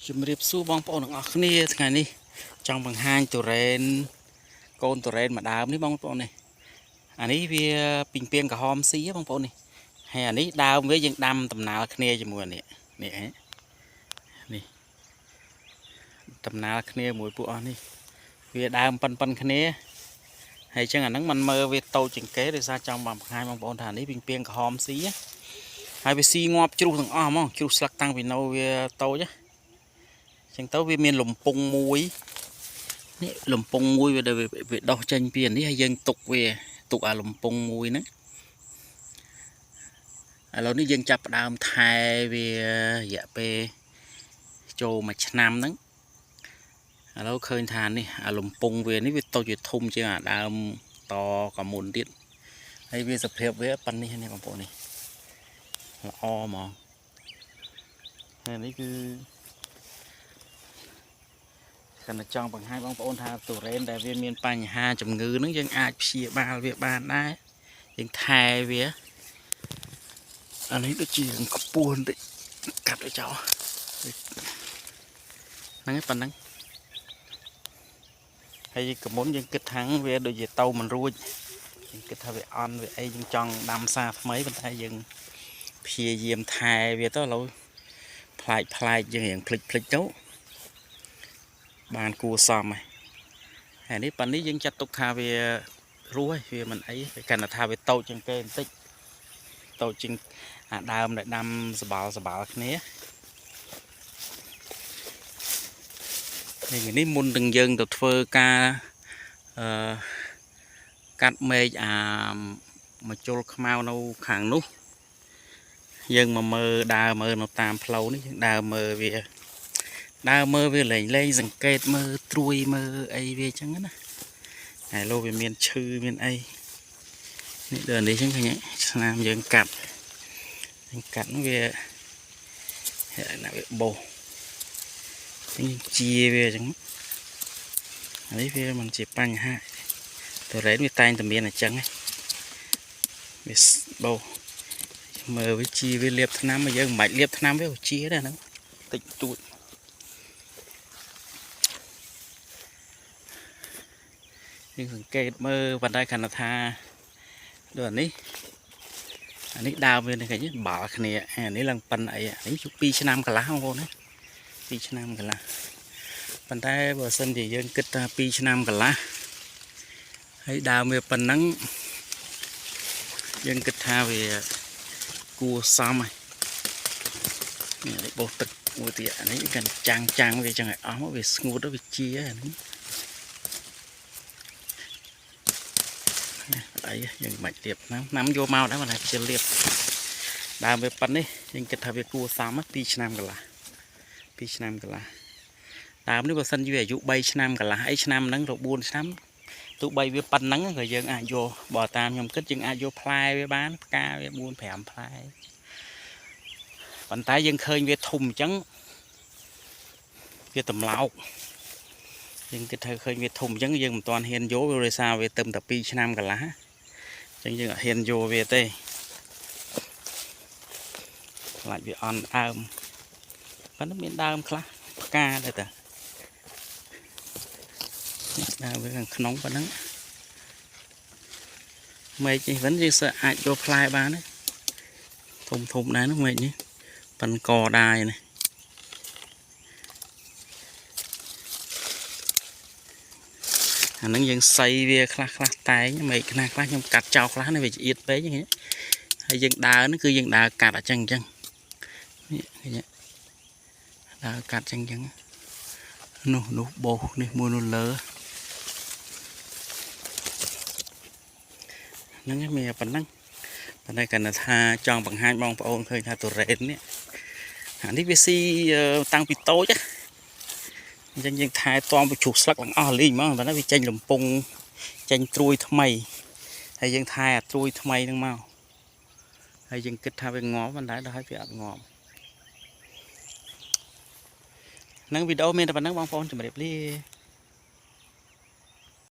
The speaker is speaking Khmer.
ជំរាបសួរបងប្អូនទាំងអស់គ្នាថ្ងៃនេះចង់បង្ហាញទុរេនកូនទុរេនមួយដើមនេះបងប្អូននេះអានេះវាពីងពីងក្រហមស៊ីបងប្អូននេះហើយអានេះដើមវាយើងដាំដំណើរគ្នាជាមួយនេះនេះដំណើរគ្នាមួយពួកអស់នេះវាដើមប៉ុនគ្នាហើយចឹងអាហ្នឹងมันមើលវាតូចជាងគេដោយសារចង់បង្ហាញបងប្អូនថានេះពីងពីងក្រហមស៊ីហើយវាស៊ីងាប់ជ្រុះទាំងអស់ហ្មងជ្រុះស្លឹកតាំងពីនៅវាតូចចឹងទៅវាមានលំពងមួយនេះលំពងមួយវាដោះចេញពីនេះហើយយើងទុកអាលំពងមួយហ្នឹងឥឡូវនេះយើងចាប់ផ្ដើមថែវារយៈពេលចូលមួយឆ្នាំហ្នឹងឥឡូវឃើញថានេះអាលំពងវានេះវាតូចវាធំជាងអាដើមតកមុនទៀតហើយវាសភាពវាប៉ុណ្នេះនេះបងប្អូននេះល្អហ្មងហើយនេះគឺគាត់ចង់បង្ហាញបងប្អូនថាទុរេនដែលវាមានបញ្ហាជំងឺហ្នឹងយើងអាចព្យាបាលវាបានដែរយើងថែវាអានេះដូចជាខ្ពស់បន្តិចកាត់ឲ្យចោលហ្នឹងឯងប៉ុណ្ណឹងហើយកមុនយើងគិតថាវាដូចជាតោមិនរួចយើងគិតថាវាអន់វាអីយើងចង់ដាំសារថ្មីប៉ុន្តែយើងព្យាយាមថែវាទៅឥឡូវផ្លែកយើងរៀងភ្លេចទៅបានគួរសមហើយនេះប៉ានេះយើងចាត់ទុកថាវារស់ហើយវាមិនអីកាន់តែថាវាតូចជាងគេបន្តិចតូចជាងអាដើមដែលដាំសបាល់គ្នានេះមុនទាំងយើងទៅធ្វើការកាត់មែកមកជុលខ្មៅនៅខាងនោះយើងមកមើលដើរមើលនៅតាមផ្លូវនេះយើងដើរមើលវាលេងសង្កេតមើលត្រួយមើលអីវាអញ្ចឹងណាហើយលោវាមានឈឺមានអីនេះដល់នេះអញ្ចឹងឃើញស្នាមយើងកាត់នោះវាបោសជាវាអញ្ចឹងនេះវាមិនជាបញ្ហាទុរេនវាតែងតែមានអញ្ចឹងវាបោសមើលវាជាវាលាបថ្នាំយើងមិនបាច់លាបថ្នាំវាជាដែរហ្នឹងតិចតួចយើងសង្កេតមើលបណ្ដាខណ្ឌថាដូចអានេះដើមវានេះឃើញបាល់គ្នាអានេះឡើងប៉ិនអីនេះជុំ2ឆ្នាំកន្លះបងប្អូនណា2ឆ្នាំកន្លះប៉ុន្តែបើសិនជាយើងគិតថា2ឆ្នាំកន្លះហើយដើមវាប៉ុណ្ណឹងយើងគិតថាវាគួរសមហើយនេះបោសទឹកមួយទៀតអានេះកាន់ចាំងវាចឹងឲ្យអស់មកវាស្ងួតទៅវាជាហ្នឹងអីយើងមិនលាបឆ្នាំយកមកដែរមិនថាជាលាបដើមវាប៉ុណ្នេះយើងគិតថាវាគួរសម2ឆ្នាំកន្លះដើមនេះបើសិនជាអាយុ3ឆ្នាំកន្លះអីឆ្នាំហ្នឹងទៅ4ឆ្នាំទោះបីវាប៉ុណ្ណឹងក៏យើងអាចយកបើតាមខ្ញុំគិតយើងអាចយកផ្លែវាបានផ្កាវា4-5ផ្លែប៉ុន្តែយើងឃើញវាធំអញ្ចឹងវាតម្លោកយើងគិតថាឃើញវាធំអញ្ចឹងយើងមិនទាន់ហ៊ានយកវាដោយសារវាទៅតែ2ឆ្នាំកន្លះអញ្ចឹងយើងអត់ហ៊ានយកវាទេខ្លាចវាអន់ដើមប៉ុន្តែមានដើមខ្លះផ្កាដែរតាដើមវាខាងក្នុងប៉ុណ្ណឹងមែកនេះវិញយើងអាចយកផ្លែបានធំដែរនោះមែកនេះប៉ិនកដាយនេះអាហ្នឹងយើងសៃវាខ្លះតែងមែកខ្លះខ្ញុំកាត់ចោលខ្លះនេះវាឆ្អៀតពេកហ្នឹងហើយយើងដើរហ្នឹងគឺយើងដើរកាត់អញ្ចឹងនេះឃើញដើរកាត់អញ្ចឹងនោះបោសនេះមួយនោះលើហ្នឹងមានប៉ុណ្ណឹងប៉ុន្តែគាត់ថាចង់បង្ហាញបងប្អូនឃើញថាទុរេននេះអានេះវាស៊ីតាំងពីតូចអញ្ចឹងយើងថែទាំវាជ្រុះស្លឹកទាំងអស់លីងហ្មងប៉ុន្តែវាចេញលំពងចេញត្រួយថ្មីហើយយើងថែអាត្រួយថ្មីហ្នឹងមកហើយយើងគិតថាវាងាប់ប៉ុន្តែដល់ហើយវាអត់ងាប់ហ្នឹងវីដេអូមានតែប៉ុណ្ណឹងបងប្អូនជម្រាបលា